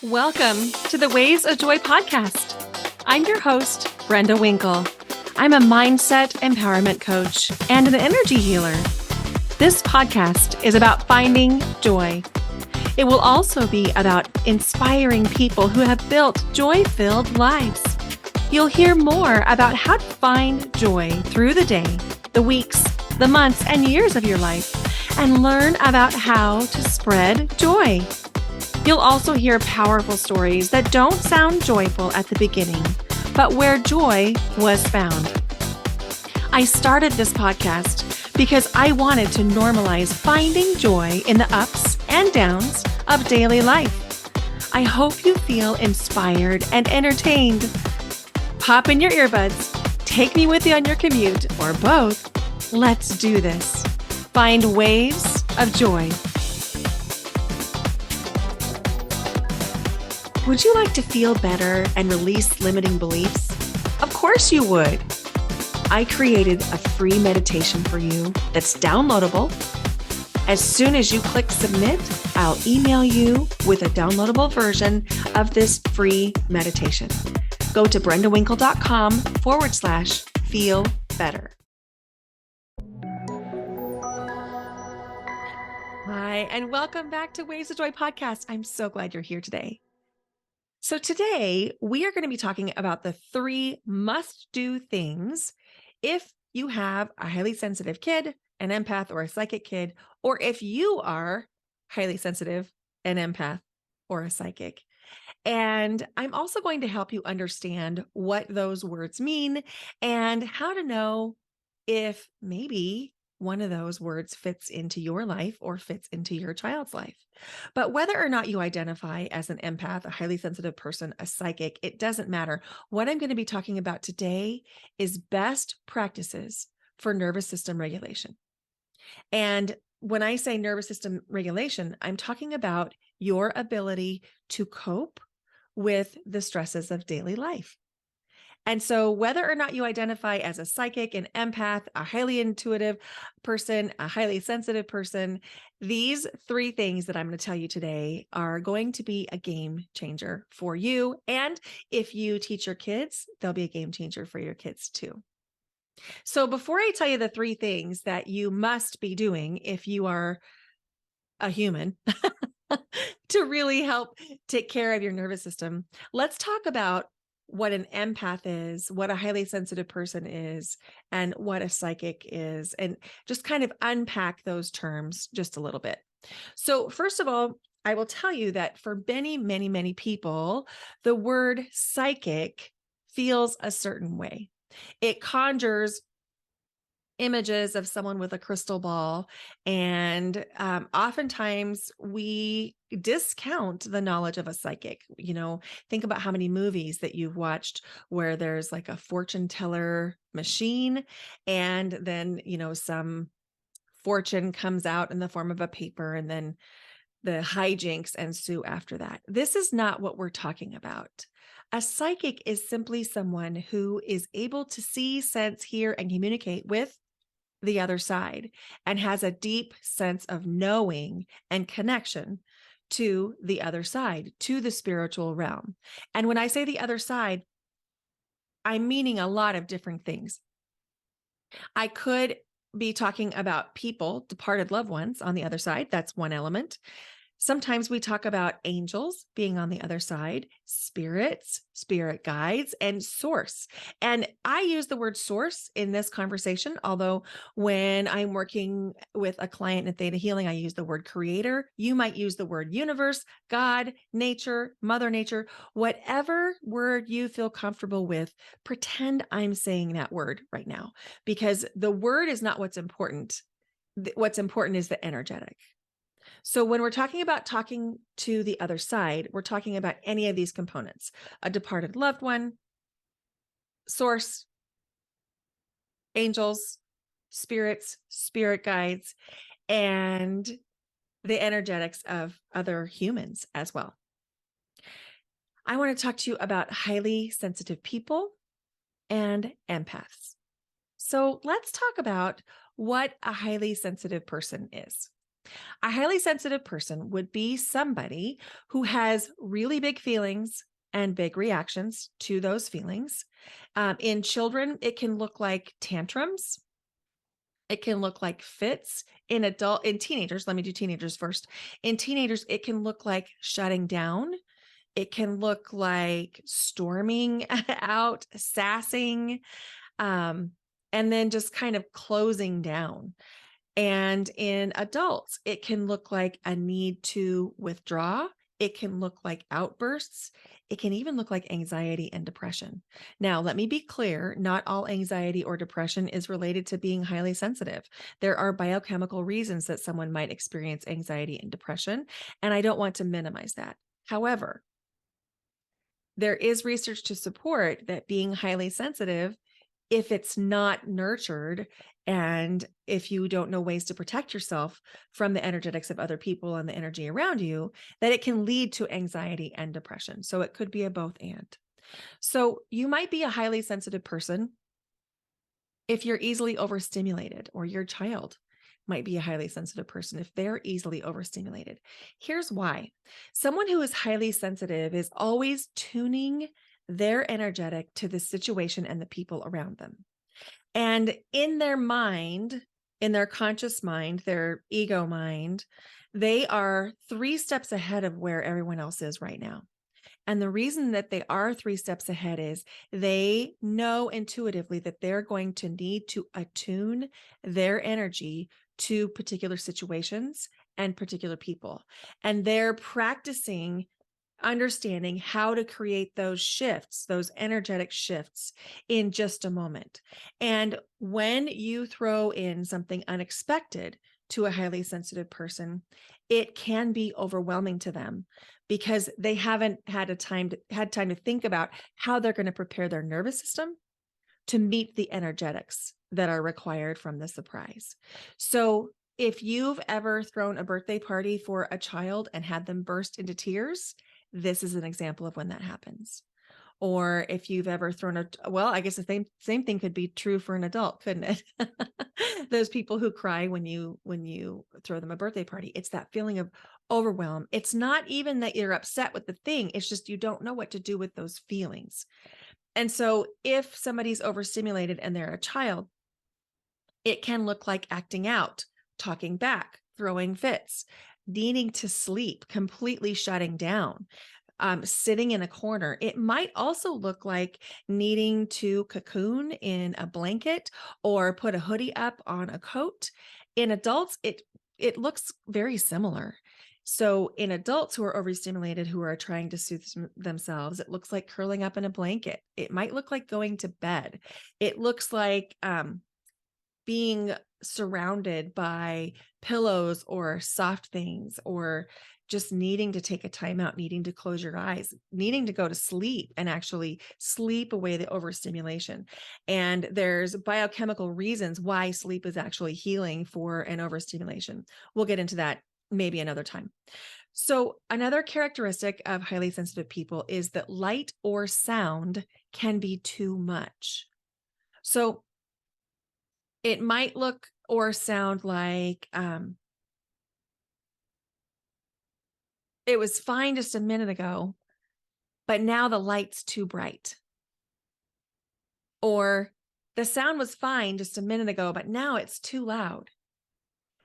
Welcome to the Ways of Joy podcast. I'm your host, Brenda Winkle. I'm a mindset empowerment coach and an energy healer. This podcast is about finding joy. It will also be about inspiring people who have built joy-filled lives. You'll hear more about how to find joy through the day, the weeks, the months, and years of your life, and learn about how to spread joy. You'll also hear powerful stories that don't sound joyful at the beginning, but where joy was found. I started this podcast because I wanted to normalize finding joy in the ups and downs of daily life. I hope you feel inspired and entertained. Pop in your earbuds, take me with you on your commute, or both. Let's do this. Find waves of joy. Would you like to feel better and release limiting beliefs? Of course you would. I created a free meditation for you that's downloadable. As soon as you click submit, I'll email you with a downloadable version of this free meditation. Go to brendawinkle.com/feel better. Hi, and welcome back to Waves of Joy podcast. I'm so glad you're here today. So today we are going to be talking about the 3 must-do things if you have a highly sensitive kid, an empath, or a psychic kid, or if you are highly sensitive, an empath, or a psychic. And I'm also going to help you understand what those words mean and how to know if maybe one of those words fits into your life or fits into your child's life. But whether or not you identify as an empath, a highly sensitive person, a psychic, it doesn't matter. What I'm going to be talking about today is best practices for nervous system regulation. And when I say nervous system regulation, I'm talking about your ability to cope with the stresses of daily life. And so whether or not you identify as a psychic, an empath, a highly intuitive person, a highly sensitive person, these 3 things that I'm going to tell you today are going to be a game changer for you. And if you teach your kids, they'll be a game changer for your kids too. So before I tell you the 3 things that you must be doing if you are a human to really help take care of your nervous system, let's talk about what an empath is, what a highly sensitive person is, and what a psychic is, and just kind of unpack those terms just a little bit. So first of all, I will tell you that for many people, the word psychic feels a certain way. It conjures images of someone with a crystal ball. And oftentimes we discount the knowledge of a psychic. Think about how many movies that you've watched where there's like a fortune teller machine, and then, some fortune comes out in the form of a paper, and then the hijinks ensue after that. This is not what we're talking about. A psychic is simply someone who is able to see, sense, hear, and communicate with the other side and has a deep sense of knowing and connection to the other side, to the spiritual realm. And when I say the other side, I'm meaning a lot of different things. I could be talking about people, departed loved ones on the other side. That's one element. Sometimes we talk about angels being on the other side, spirits, spirit guides, and source. And I use the word source in this conversation, although when I'm working with a client in Theta Healing, I use the word creator. You might use the word universe, God, nature, Mother Nature, whatever word you feel comfortable with. Pretend I'm saying that word right now, because the word is not what's important. What's important is the energetic. So when we're talking about talking to the other side, we're talking about any of these components: a departed loved one, source, angels, spirits, spirit guides, and the energetics of other humans as well. I want to talk to you about highly sensitive people and empaths. So let's talk about what a highly sensitive person is. A highly sensitive person would be somebody who has really big feelings and big reactions to those feelings. In children, it can look like tantrums. It can look like fits. In teenagers, let me do teenagers first. In teenagers, it can look like shutting down. It can look like storming out, sassing, um, and then just kind of closing down. And in adults, it can look like a need to withdraw. It can look like outbursts. It can even look like anxiety and depression. Now, let me be clear, not all anxiety or depression is related to being highly sensitive. There are biochemical reasons that someone might experience anxiety and depression, and I don't want to minimize that. However, there is research to support that being highly sensitive, if it's not nurtured and if you don't know ways to protect yourself from the energetics of other people and the energy around you, that it can lead to anxiety and depression. So it could be a both and. So you might be a highly sensitive person if you're easily overstimulated, or your child might be a highly sensitive person if they're easily overstimulated. Here's why. Someone who is highly sensitive is always tuning their energetic to the situation and the people around them. And in their mind, in their conscious mind, their ego mind, they are 3 steps ahead of where everyone else is right now. And the reason that they are 3 steps ahead is they know intuitively that they're going to need to attune their energy to particular situations and particular people. And they're practicing understanding how to create those shifts, those energetic shifts in just a moment. And when you throw in something unexpected to a highly sensitive person, it can be overwhelming to them because they haven't had time to think about how they're going to prepare their nervous system to meet the energetics that are required from the surprise. So if you've ever thrown a birthday party for a child and had them burst into tears, this is an example of when that happens. Or if you've ever thrown well, I guess the same thing could be true for an adult, couldn't it? Those people who cry when you throw them a birthday party, it's that feeling of overwhelm. It's not even that you're upset with the thing, it's just you don't know what to do with those feelings. And so if somebody's overstimulated and they're a child, it can look like acting out, talking back, throwing fits, needing to sleep, completely shutting down, sitting in a corner. It might also look like needing to cocoon in a blanket or put a hoodie up on a coat. In adults, it looks very similar. So in adults who are overstimulated, who are trying to soothe themselves, it looks like curling up in a blanket. It might look like going to bed. It looks like being surrounded by pillows or soft things, or just needing to take a time out, needing to close your eyes, needing to go to sleep and actually sleep away the overstimulation. And there's biochemical reasons why sleep is actually healing for an overstimulation. We'll get into that maybe another time. So another characteristic of highly sensitive people is that light or sound can be too much. So it might look or sound like it was fine just a minute ago, but now the light's too bright. Or the sound was fine just a minute ago, but now it's too loud.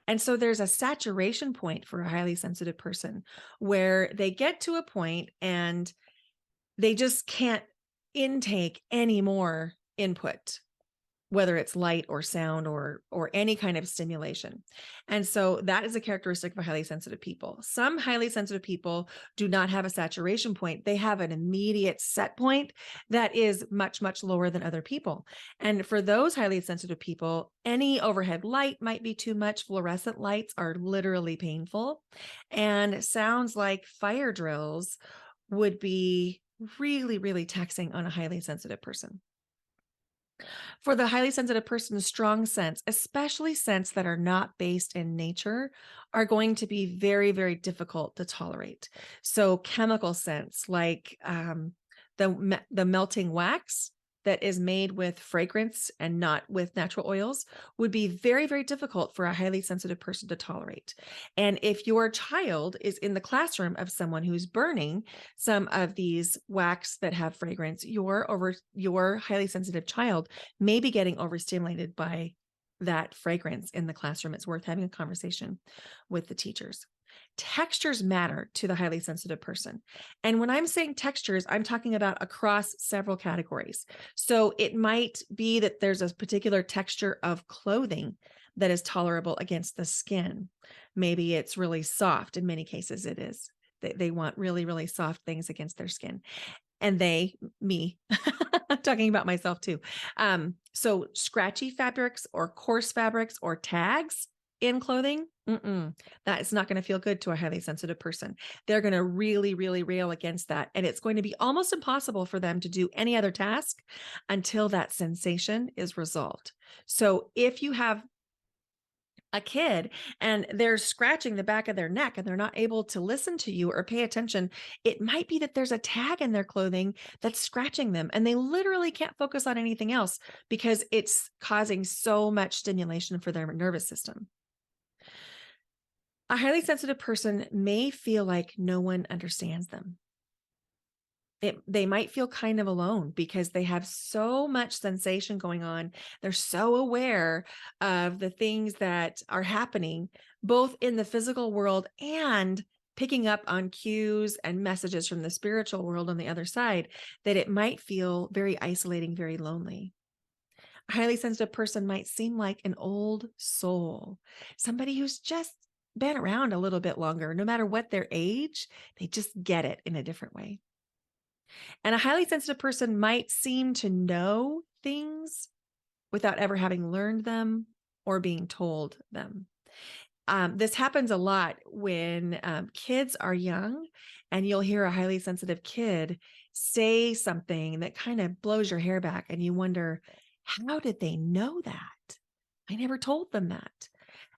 And so there's a saturation point for a highly sensitive person where they get to a point and they just can't intake any more input, whether it's light or sound or any kind of stimulation. And so that is a characteristic of highly sensitive people. Some highly sensitive people do not have a saturation point. They have an immediate set point that is much, much lower than other people. And for those highly sensitive people, any overhead light might be too much. Fluorescent lights are literally painful. And sounds like fire drills would be really, really taxing on a highly sensitive person. For the highly sensitive person, strong scents, especially scents that are not based in nature, are going to be very, very difficult to tolerate. So chemical scents like the melting wax that is made with fragrance and not with natural oils would be very, very difficult for a highly sensitive person to tolerate. And if your child is in the classroom of someone who's burning some of these wax that have fragrance, your highly sensitive child may be getting overstimulated by that fragrance in the classroom. It's worth having a conversation with the teachers. Textures matter to the highly sensitive person. And when I'm saying textures, I'm talking about across several categories. So it might be that there's a particular texture of clothing that is tolerable against the skin. Maybe it's really soft. In many cases, it is. They want really, really soft things against their skin. And me, I'm talking about myself too. So scratchy fabrics or coarse fabrics or tags in clothing, that is not going to feel good to a highly sensitive person. They're going to really, really rail against that. And it's going to be almost impossible for them to do any other task until that sensation is resolved. So if you have a kid and they're scratching the back of their neck and they're not able to listen to you or pay attention, it might be that there's a tag in their clothing that's scratching them and they literally can't focus on anything else because it's causing so much stimulation for their nervous system. A highly sensitive person may feel like no one understands them. They might feel kind of alone because they have so much sensation going on. They're so aware of the things that are happening, both in the physical world and picking up on cues and messages from the spiritual world on the other side, that it might feel very isolating, very lonely. A highly sensitive person might seem like an old soul, somebody who's just been around a little bit longer. No matter what their age, they just get it in a different way. And a highly sensitive person might seem to know things without ever having learned them or being told them. This happens a lot when kids are young, and you'll hear a highly sensitive kid say something that kind of blows your hair back, and you wonder, how did they know that? I never told them that.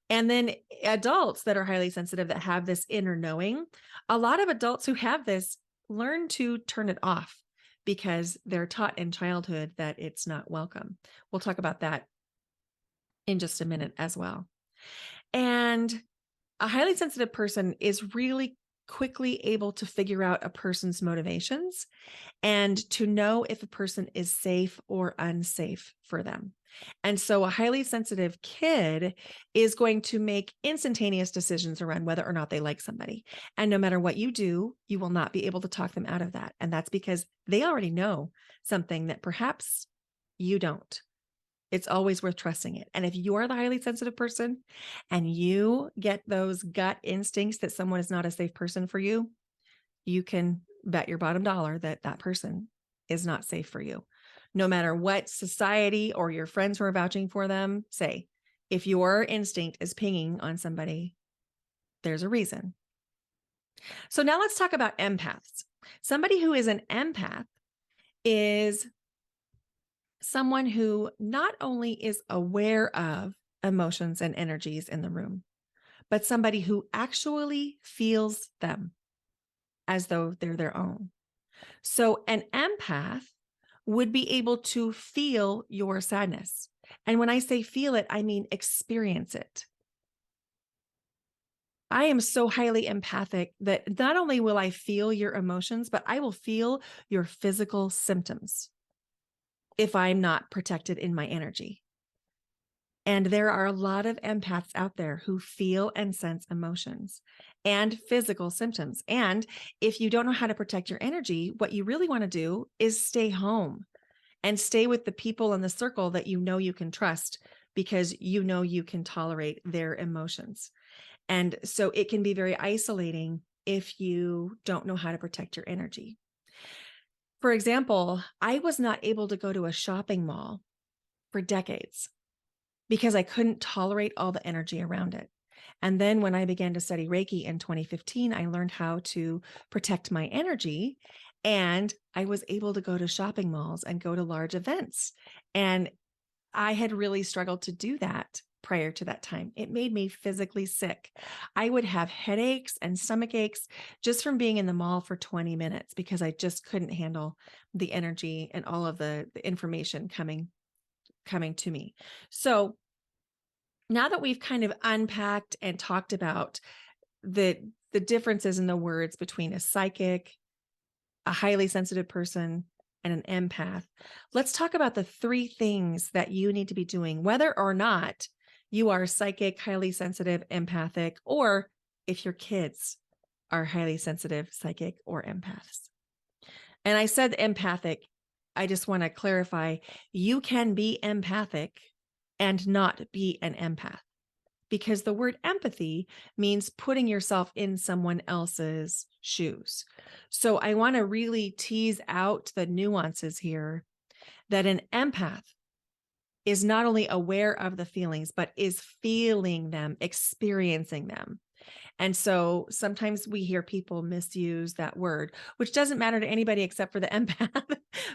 And then adults that are highly sensitive that have this inner knowing, a lot of adults who have this learn to turn it off because they're taught in childhood that it's not welcome. We'll talk about that in just a minute as well. And a highly sensitive person is really quickly able to figure out a person's motivations and to know if a person is safe or unsafe for them. And so a highly sensitive kid is going to make instantaneous decisions around whether or not they like somebody. And no matter what you do, you will not be able to talk them out of that. And that's because they already know something that perhaps you don't. It's always worth trusting it. And if you are the highly sensitive person and you get those gut instincts that someone is not a safe person for you, you can bet your bottom dollar that that person is not safe for you. No matter what society or your friends who are vouching for them say, if your instinct is pinging on somebody, there's a reason. So now let's talk about empaths. Somebody who is an empath is someone who not only is aware of emotions and energies in the room, but somebody who actually feels them as though they're their own. So an empath would be able to feel your sadness. And when I say feel it, I mean experience it. I am so highly empathic that not only will I feel your emotions, but I will feel your physical symptoms if I'm not protected in my energy. And there are a lot of empaths out there who feel and sense emotions and physical symptoms. And if you don't know how to protect your energy, what you really want to do is stay home and stay with the people in the circle that you know you can trust because you know you can tolerate their emotions. And so it can be very isolating if you don't know how to protect your energy. For example, I was not able to go to a shopping mall for decades because I couldn't tolerate all the energy around it. And then when I began to study Reiki in 2015, I learned how to protect my energy. And I was able to go to shopping malls and go to large events. And I had really struggled to do that prior to that time. It made me physically sick. I would have headaches and stomach aches just from being in the mall for 20 minutes because I just couldn't handle the energy and all of the information coming to me. So now that we've kind of unpacked and talked about the differences in the words between a psychic, a highly sensitive person, and an empath, let's talk about the three things that you need to be doing, whether or not you are psychic, highly sensitive, empathic, or if your kids are highly sensitive, psychic, or empaths. And I said empathic. I just want to clarify, you can be empathic and not be an empath, because the word empathy means putting yourself in someone else's shoes. So I want to really tease out the nuances here, that an empath is not only aware of the feelings, but is feeling them, experiencing them. And so sometimes we hear people misuse that word, which doesn't matter to anybody except for the empath.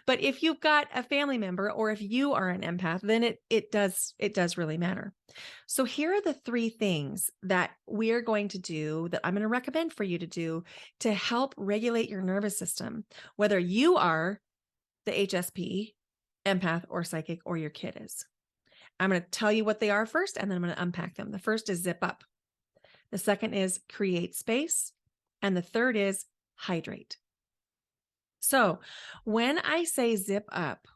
But if you've got a family member, or if you are an empath, then it does really matter. So here are the three things that we're going to do, that I'm going to recommend for you to do, to help regulate your nervous system, whether you are the HSP, empath, or psychic, or your kid is. I'm going to tell you what they are first, and then I'm going to unpack them. The first is zip up. The second is create space. And the third is hydrate. So when I say zip up,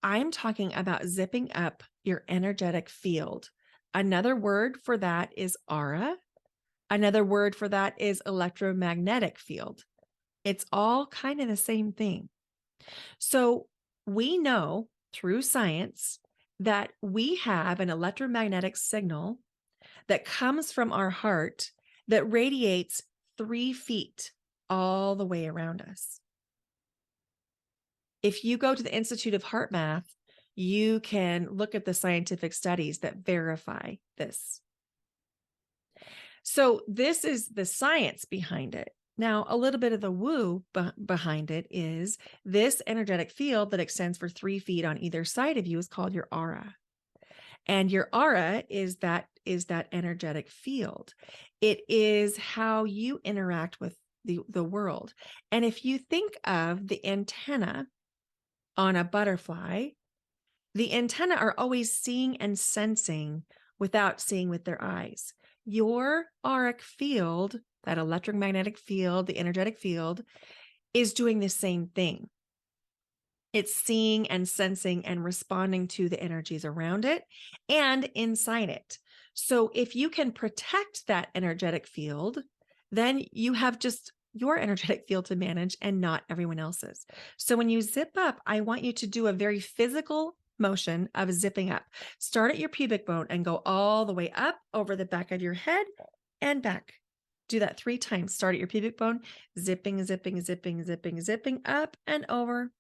I'm talking about zipping up your energetic field. Another word for that is aura. Another word for that is electromagnetic field. It's all kind of the same thing. So we know through science that we have an electromagnetic signal that comes from our heart that radiates 3 feet all the way around us. If you go to the Institute of Heart Math, you can look at the scientific studies that verify this. So this is the science behind it. Now, a little bit of the woo behind it is this energetic field that extends for 3 feet on either side of you is called your aura. And your aura is that energetic field. It is how you interact with the world. And if you think of the antenna on a butterfly, the antenna are always seeing and sensing without seeing with their eyes. Your auric field, that electromagnetic field, the energetic field, is doing the same thing. It's seeing and sensing and responding to the energies around it and inside it. So if you can protect that energetic field, then you have just your energetic field to manage and not everyone else's. So when you zip up, I want you to do a very physical motion of zipping up. Start at your pubic bone and go all the way up over the back of your head and back. Do that 3 times. Start at your pubic bone, zipping, zipping, zipping, zipping, zipping up and over.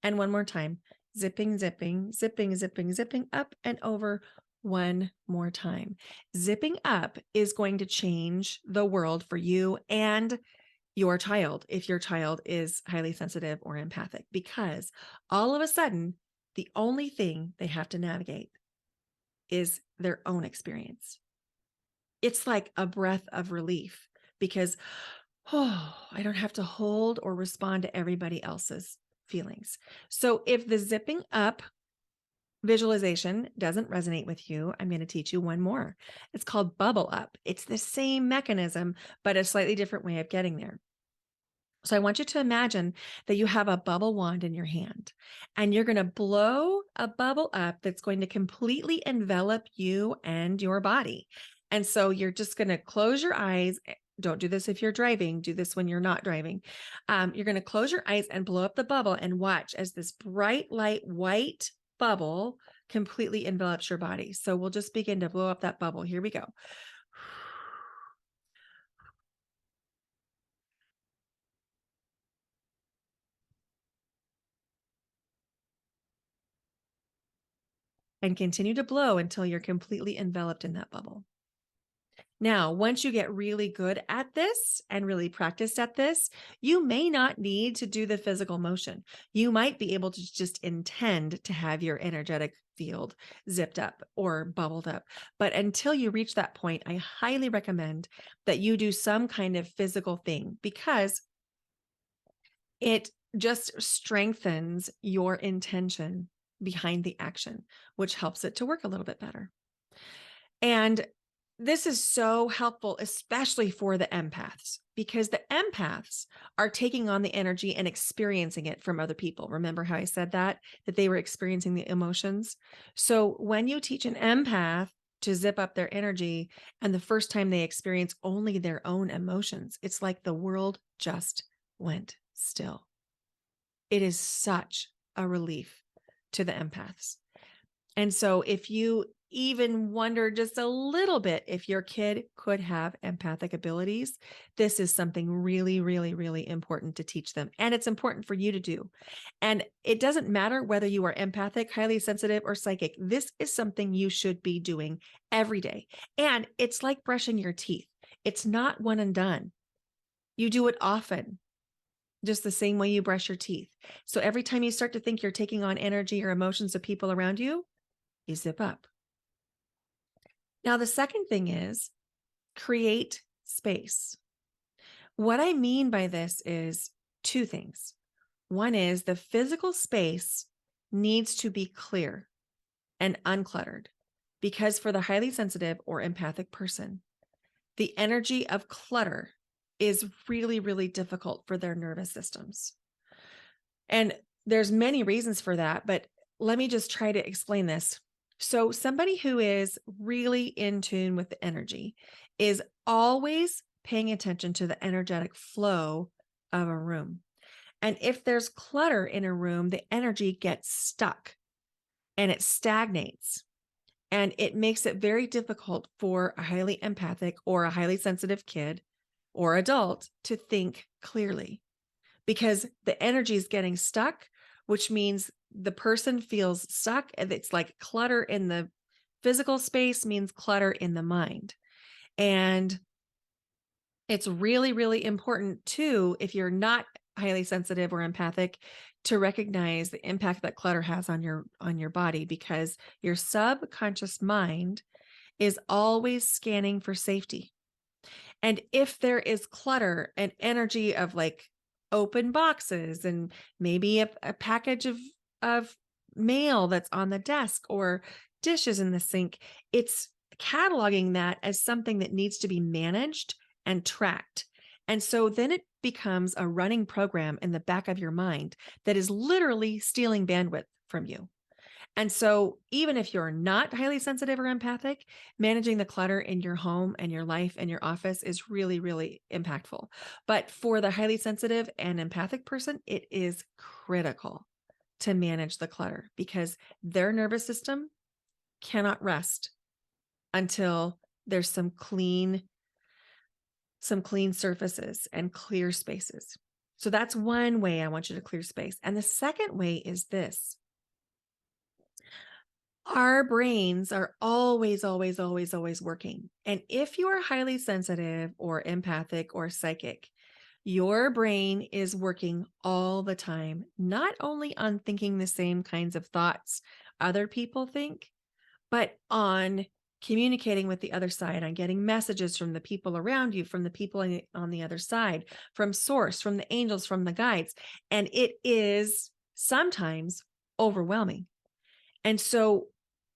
And one more time, zipping, zipping, zipping, zipping, zipping up and over. One more time. Zipping up is going to change the world for you and your child, if your child is highly sensitive or empathic, because all of a sudden, the only thing they have to navigate is their own experience. It's like a breath of relief because, I don't have to hold or respond to everybody else's feelings. So if the zipping up visualization doesn't resonate with you, I'm going to teach you one more. It's called bubble up. It's the same mechanism, but a slightly different way of getting there. So I want you to imagine that you have a bubble wand in your hand and you're going to blow a bubble up that's going to completely envelop you and your body. And so you're just going to close your eyes. Don't do this if you're driving. Do this when you're not driving. You're going to close your eyes and blow up the bubble and watch as this bright light white bubble completely envelops your body. So we'll just begin to blow up that bubble. Here we go. And continue to blow until you're completely enveloped in that bubble. Now, once you get really good at this and really practiced at this, you may not need to do the physical motion. You might be able to just intend to have your energetic field zipped up or bubbled up. But until you reach that point, I highly recommend that you do some kind of physical thing, because it just strengthens your intention behind the action, which helps it to work a little bit better. And this is so helpful, especially for the empaths, because the empaths are taking on the energy and experiencing it from other people. Remember how I said that they were experiencing the emotions? So when you teach an empath to zip up their energy, and the first time they experience only their own emotions, it's like the world just went still. It is such a relief to the empaths. And so if you even wonder just a little bit if your kid could have empathic abilities, this is something really, really, really important to teach them. And it's important for you to do. And it doesn't matter whether you are empathic, highly sensitive, or psychic. This is something you should be doing every day. And it's like brushing your teeth. It's not one and done. You do it often, just the same way you brush your teeth. So every time you start to think you're taking on energy or emotions of people around you, you zip up. Now, the second thing is create space. What I mean by this is two things. One is the physical space needs to be clear and uncluttered, because for the highly sensitive or empathic person, the energy of clutter is really, really difficult for their nervous systems. And there's many reasons for that, but let me just try to explain this. So somebody who is really in tune with the energy is always paying attention to the energetic flow of a room. And if there's clutter in a room, the energy gets stuck and it stagnates. And it makes it very difficult for a highly empathic or a highly sensitive kid or adult to think clearly, because the energy is getting stuck, which means the person feels stuck. And it's like clutter in the physical space means clutter in the mind. And it's really, really important too, if you're not highly sensitive or empathic, to recognize the impact that clutter has on your body, because your subconscious mind is always scanning for safety. And if there is clutter and energy of like open boxes and maybe a package of mail that's on the desk or dishes in the sink, it's cataloging that as something that needs to be managed and tracked. And so then it becomes a running program in the back of your mind that is literally stealing bandwidth from you. And so even if you're not highly sensitive or empathic, managing the clutter in your home and your life and your office is really, really impactful. But for the highly sensitive and empathic person, it is critical to manage the clutter, because their nervous system cannot rest until there's some clean surfaces and clear spaces. So that's one way I want you to clear space. And the second way is this. Our brains are always, always, always, always working. And if you are highly sensitive or empathic or psychic, your brain is working all the time, not only on thinking the same kinds of thoughts other people think, but on communicating with the other side, on getting messages from the people around you, from the people on the other side, from source, from the angels, from the guides. And it is sometimes overwhelming. And so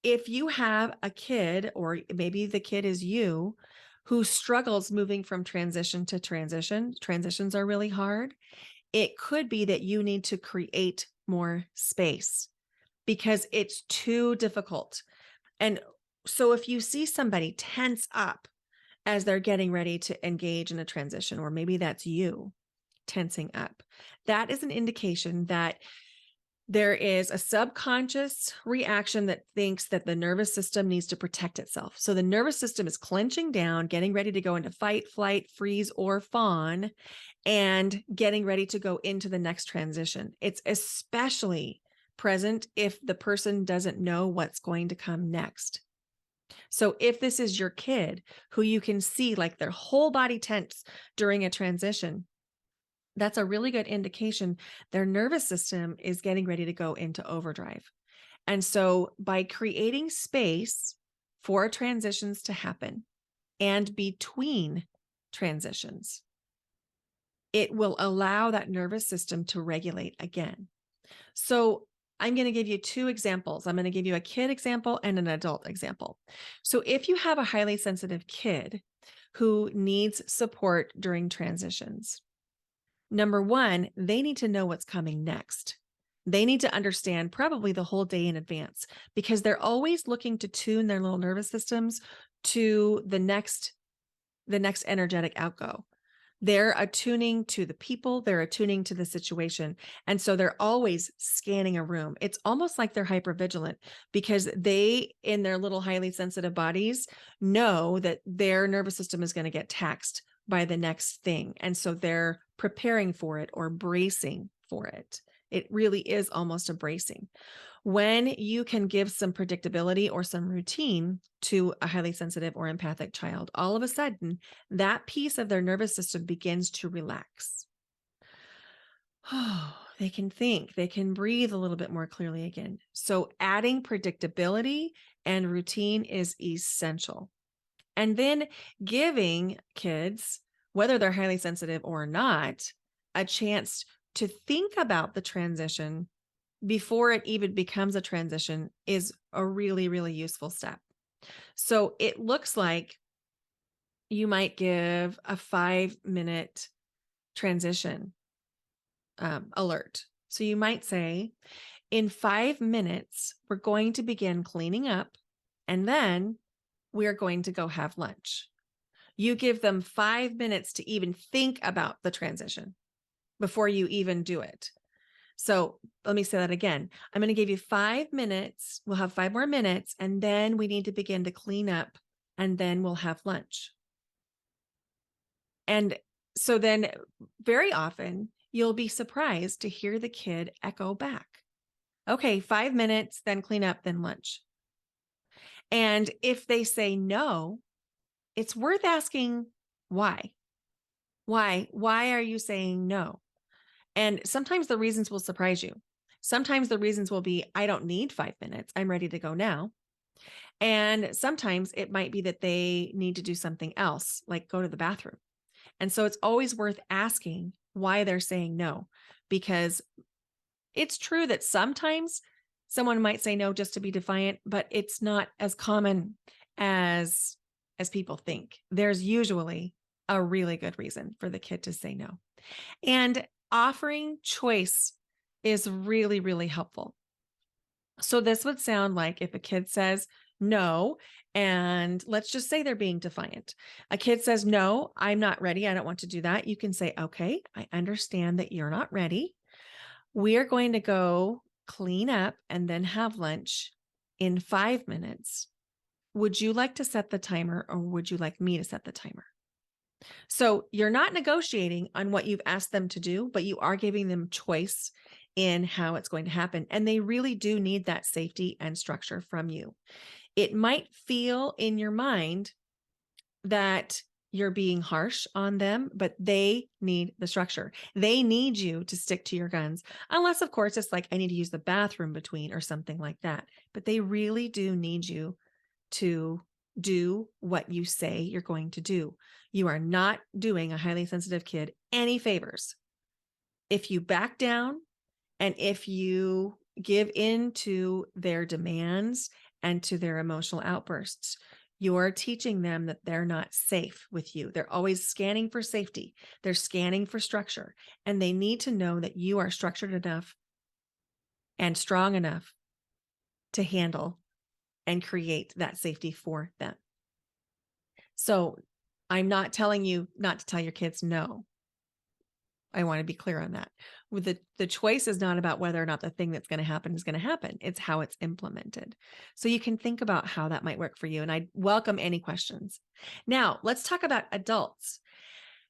if you have a kid, or maybe the kid is you, who struggles moving from transition to transition, transitions are really hard, it could be that you need to create more space because it's too difficult. And so if you see somebody tense up as they're getting ready to engage in a transition, or maybe that's you tensing up, that is an indication that there is a subconscious reaction that thinks that the nervous system needs to protect itself. So the nervous system is clenching down, getting ready to go into fight, flight, freeze, or fawn, and getting ready to go into the next transition. It's especially present if the person doesn't know what's going to come next. So if this is your kid who you can see like their whole body tense during a transition, that's a really good indication their nervous system is getting ready to go into overdrive. And so by creating space for transitions to happen and between transitions, it will allow that nervous system to regulate again. So I'm going to give you two examples. I'm going to give you a kid example and an adult example. So if you have a highly sensitive kid who needs support during transitions, number one, they need to know what's coming next. They need to understand probably the whole day in advance, because they're always looking to tune their little nervous systems to the next energetic outgo. They're attuning to the people, they're attuning to the situation. And so they're always scanning a room. It's almost like they're hypervigilant, because they, in their little highly sensitive bodies, know that their nervous system is going to get taxed by the next thing. And so they're preparing for it or bracing for it. It really is almost a bracing. When you can give some predictability or some routine to a highly sensitive or empathic child, all of a sudden, that piece of their nervous system begins to relax. Oh, they can think, they can breathe a little bit more clearly again. So adding predictability and routine is essential. And then giving kids, whether they're highly sensitive or not, a chance to think about the transition before it even becomes a transition is a really, really useful step. So it looks like you might give a 5-minute transition alert. So you might say, in 5 minutes, we're going to begin cleaning up, and then we're going to go have lunch. You give them 5 minutes to even think about the transition before you even do it. So let me say that again. I'm going to give you 5 minutes. We'll have 5 more minutes, and then we need to begin to clean up, and then we'll have lunch. And so then very often you'll be surprised to hear the kid echo back, okay, 5 minutes, then clean up, then lunch. And if they say no, it's worth asking why. Why are you saying no? And sometimes the reasons will surprise you. Sometimes the reasons will be, I don't need 5 minutes. I'm ready to go now. And sometimes it might be that they need to do something else, like go to the bathroom. And so it's always worth asking why they're saying no, because it's true that sometimes someone might say no just to be defiant, but it's not as common as people think. There's usually a really good reason for the kid to say no. And offering choice is really, really helpful. So this would sound like if a kid says no, and let's just say they're being defiant. A kid says, no, I'm not ready. I don't want to do that. You can say, okay, I understand that you're not ready. We are going to go clean up and then have lunch in 5 minutes. Would you like to set the timer, or would you like me to set the timer? So you're not negotiating on what you've asked them to do, but you are giving them choice in how it's going to happen. And they really do need that safety and structure from you. It might feel in your mind that you're being harsh on them, but they need the structure. They need you to stick to your guns, unless, of course, it's like, I need to use the bathroom between or something like that. But they really do need you to do what you say you're going to do. You are not doing a highly sensitive kid any favors if you back down and if you give in to their demands and to their emotional outbursts. You're teaching them that they're not safe with you. They're always scanning for safety. They're scanning for structure, and they need to know that you are structured enough and strong enough to handle and create that safety for them. So I'm not telling you not to tell your kids no. I want to be clear on that. With the choice is not about whether or not the thing that's going to happen is going to happen. It's how it's implemented. So you can think about how that might work for you. And I welcome any questions. Now, let's talk about adults.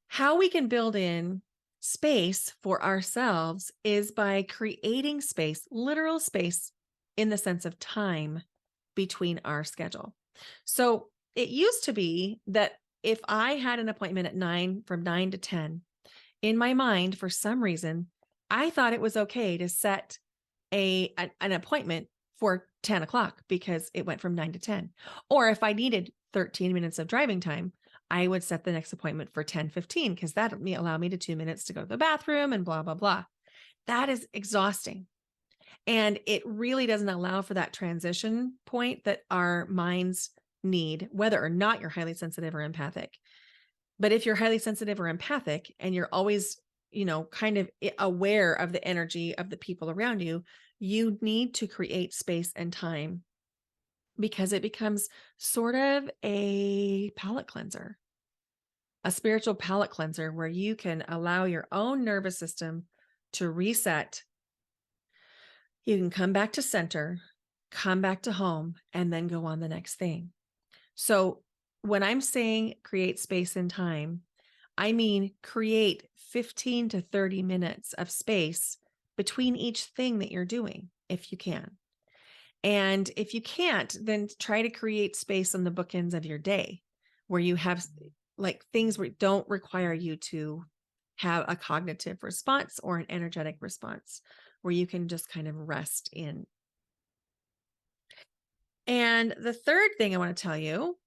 How we can build in space for ourselves is by creating space, literal space, in the sense of time between our schedule. So it used to be that if I had an appointment at 9, from 9 to 10, in my mind, for some reason, I thought it was okay to set an appointment for 10 o'clock because it went from 9 to 10. Or if I needed 13 minutes of driving time, I would set the next appointment for 10:15 because that would allow me to 2 minutes to go to the bathroom and blah, blah, blah. That is exhausting. And it really doesn't allow for that transition point that our minds need, whether or not you're highly sensitive or empathic. But if you're highly sensitive or empathic and you're always, kind of aware of the energy of the people around you, you need to create space and time because it becomes sort of a palate cleanser, a spiritual palate cleanser where you can allow your own nervous system to reset. You can come back to center, come back to home, and then go on the next thing. So when I'm saying create space and time, I mean create 15 to 30 minutes of space between each thing that you're doing, if you can. And if you can't, then try to create space on the bookends of your day where you have like things that don't require you to have a cognitive response or an energetic response, where you can just kind of rest in. And the third thing I want to tell you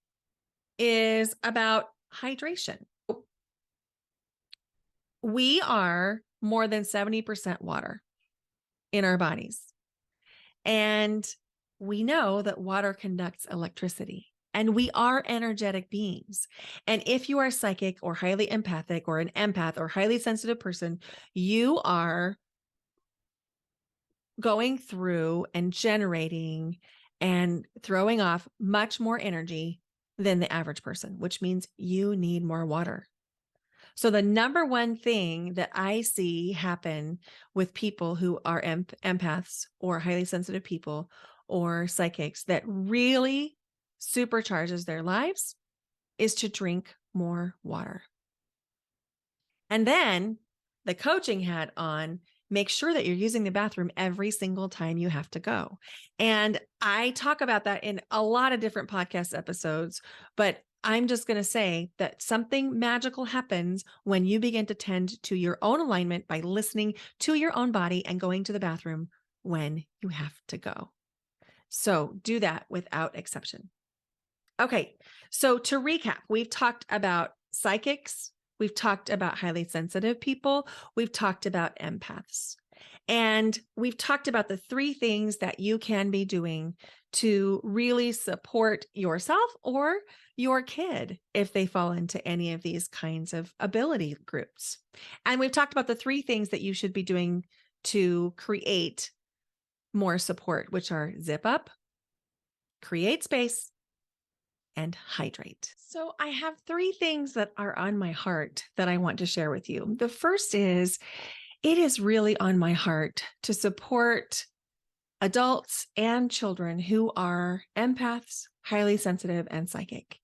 is about hydration. We are more than 70% water in our bodies. And we know that water conducts electricity, and we are energetic beings. And if you are psychic or highly empathic or an empath or highly sensitive person, you are going through and generating and throwing off much more energy than the average person, which means you need more water. So the number one thing that I see happen with people who are empaths or highly sensitive people or psychics that really supercharges their lives is to drink more water. And then the coaching hat on, make sure that you're using the bathroom every single time you have to go. And I talk about that in a lot of different podcast episodes, but I'm just going to say that something magical happens when you begin to tend to your own alignment by listening to your own body and going to the bathroom when you have to go. So do that without exception. Okay, so to recap, we've talked about psychics, we've talked about highly sensitive people, we've talked about empaths, and we've talked about the three things that you can be doing to really support yourself or your kid if they fall into any of these kinds of ability groups. And we've talked about the three things that you should be doing to create more support, which are zip up, create space, and hydrate. So I have three things that are on my heart that I want to share with you. The first is, it is really on my heart to support adults and children who are empaths, highly sensitive, and psychic.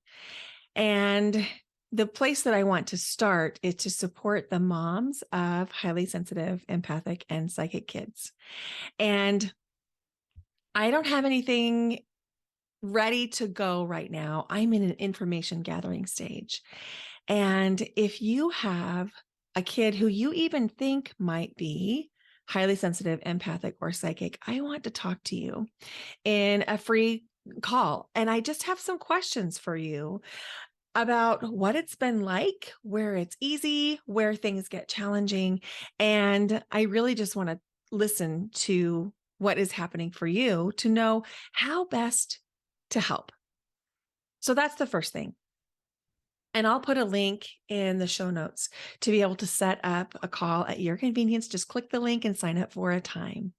And the place that I want to start is to support the moms of highly sensitive, empathic, and psychic kids. And I don't have anything ready to go right now. I'm in an information gathering stage. And if you have a kid who you even think might be highly sensitive, empathic, or psychic, I want to talk to you in a free call. And I just have some questions for you about what it's been like, where it's easy, where things get challenging. And I really just want to listen to what is happening for you to know how best to help. So that's the first thing. And I'll put a link in the show notes to be able to set up a call at your convenience. Just click the link and sign up for a time.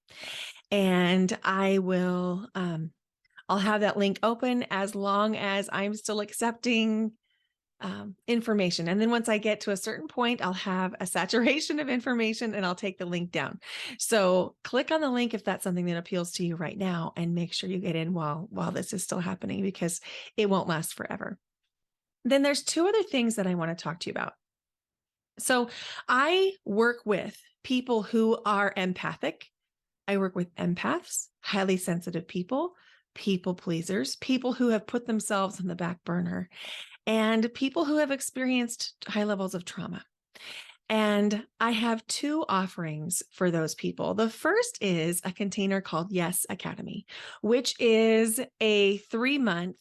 And I will, I'll have that link open as long as I'm still accepting information. And then once I get to a certain point, I'll have a saturation of information and I'll take the link down. So click on the link if that's something that appeals to you right now, and make sure you get in while this is still happening, because it won't last forever. Then there's two other things that I want to talk to you about. So I work with people who are empathic. I work with empaths, highly sensitive people, people pleasers, people who have put themselves on the back burner, and people who have experienced high levels of trauma. And I have two offerings for those people. The first is a container called Yes Academy, which is a 3-month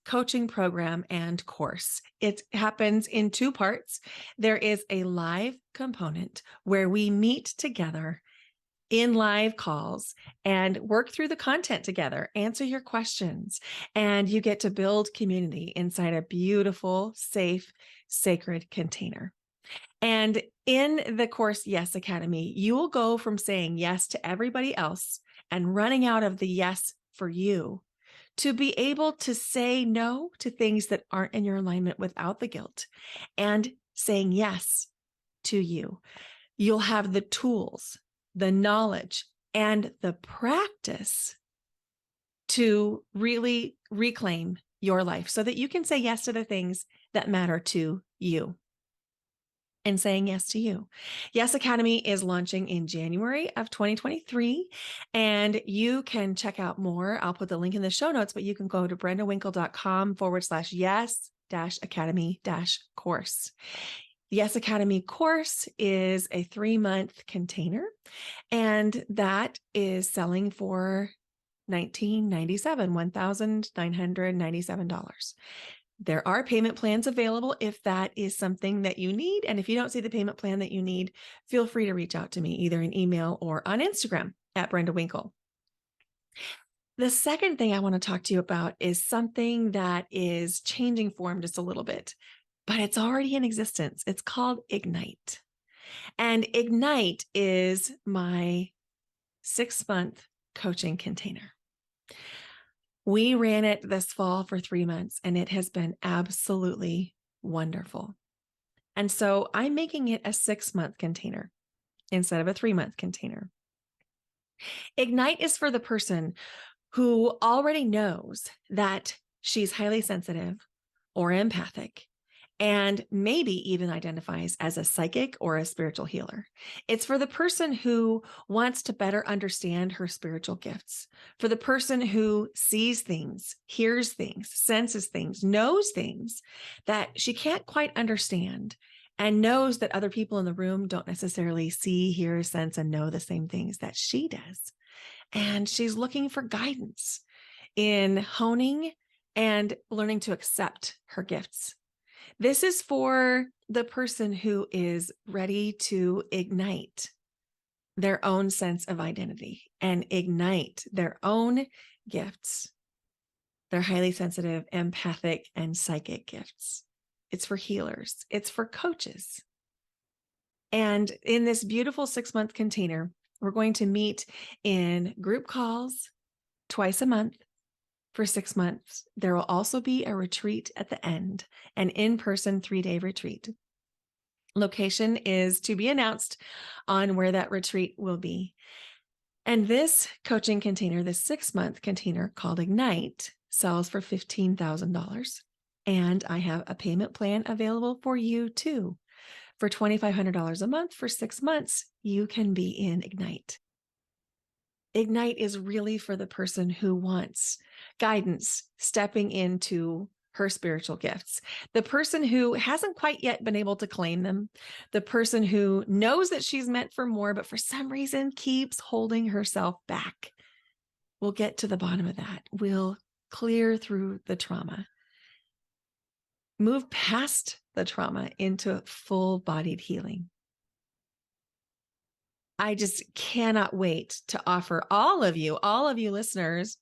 coaching program and course. It happens in 2 parts. There is a live component where we meet together in live calls and work through the content together, answer your questions, and you get to build community inside a beautiful, safe, sacred container. And in the course Yes Academy, you will go from saying yes to everybody else and running out of the yes for you to be able to say no to things that aren't in your alignment without the guilt and saying yes to you. You'll have the tools, the knowledge, and the practice to really reclaim your life so that you can say yes to the things that matter to you. And saying yes to you. Yes Academy is launching in January of 2023, and you can check out more. I'll put the link in the show notes, but you can go to brendawinkle.com/yes-academy-course. The Yes Academy course is a 3-month container, and that is selling for $1,997. There are payment plans available if that is something that you need. And if you don't see the payment plan that you need, feel free to reach out to me either in email or on Instagram at Brenda Winkle. The second thing I want to talk to you about is something that is changing form just a little bit, but it's already in existence. It's called Ignite. And Ignite is my 6-month coaching container. We ran it this fall for 3 months, and it has been absolutely wonderful. And so I'm making it a 6-month container instead of a 3-month container. Ignite is for the person who already knows that she's highly sensitive or empathic, and maybe even identifies as a psychic or a spiritual healer. It's for the person who wants to better understand her spiritual gifts, for the person who sees things, hears things, senses things, knows things that she can't quite understand, and knows that other people in the room don't necessarily see, hear, sense, and know the same things that she does. And she's looking for guidance in honing and learning to accept her gifts. This is for the person who is ready to ignite their own sense of identity and ignite their own gifts, their highly sensitive, empathic, and psychic gifts. It's for healers. It's for coaches. And in this beautiful 6-month container, we're going to meet in group calls twice a month for 6 months. There will also be a retreat at the end, an in-person 3-day retreat. Location is to be announced on where that retreat will be. And this coaching container, this 6-month container called Ignite, sells for $15,000. And I have a payment plan available for you too. For $2,500 a month for 6 months, you can be in Ignite. Ignite is really for the person who wants guidance, stepping into her spiritual gifts, the person who hasn't quite yet been able to claim them, the person who knows that she's meant for more, but for some reason keeps holding herself back. We'll get to the bottom of that. We'll clear through the trauma, move past the trauma into full-bodied healing. I just cannot wait to offer all of you listeners,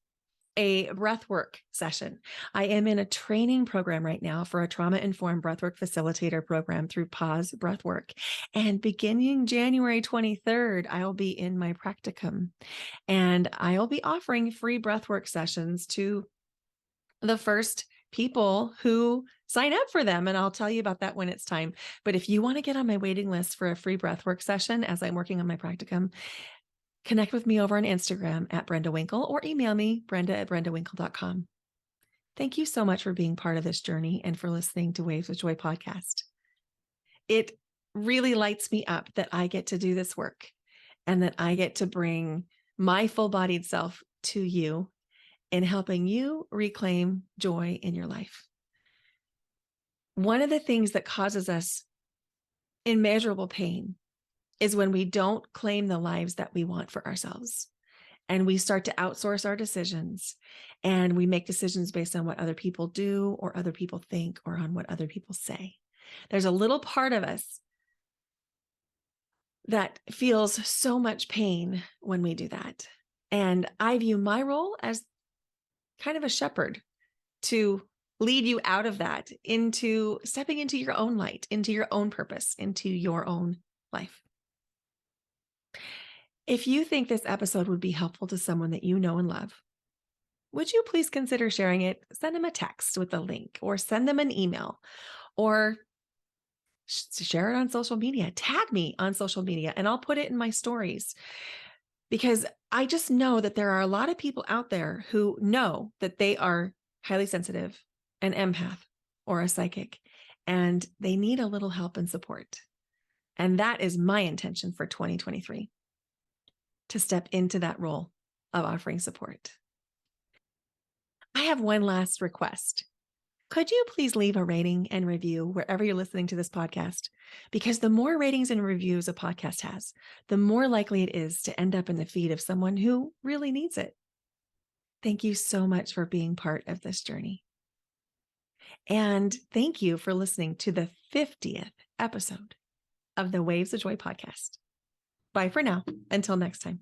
a breathwork session. I am in a training program right now for a trauma-informed breathwork facilitator program through Pause Breathwork. And beginning January 23rd, I'll be in my practicum, and I'll be offering free breathwork sessions to the first people who sign up for them. And I'll tell you about that when it's time. But if you want to get on my waiting list for a free breathwork session as I'm working on my practicum, connect with me over on Instagram at Brenda Winkle or email me, brenda@brendawinkle.com. Thank you so much for being part of this journey and for listening to Waves of Joy podcast. It really lights me up that I get to do this work and that I get to bring my full-bodied self to you in helping you reclaim joy in your life. One of the things that causes us immeasurable pain is when we don't claim the lives that we want for ourselves. And we start to outsource our decisions, and we make decisions based on what other people do or other people think or on what other people say. There's a little part of us that feels so much pain when we do that. And I view my role as kind of a shepherd to lead you out of that into stepping into your own light, into your own purpose, into your own life. If you think this episode would be helpful to someone that you know and love, would you please consider sharing it? Send them a text with a link, or send them an email, or share it on social media. Tag me on social media and I'll put it in my stories, because I just know that there are a lot of people out there who know that they are highly sensitive, an empath, or a psychic, and they need a little help and support. And that is my intention for 2023, to step into that role of offering support. I have one last request. Could you please leave a rating and review wherever you're listening to this podcast? Because the more ratings and reviews a podcast has, the more likely it is to end up in the feed of someone who really needs it. Thank you so much for being part of this journey. And thank you for listening to the 50th episode of the Waves of Joy podcast. Bye for now. Until next time.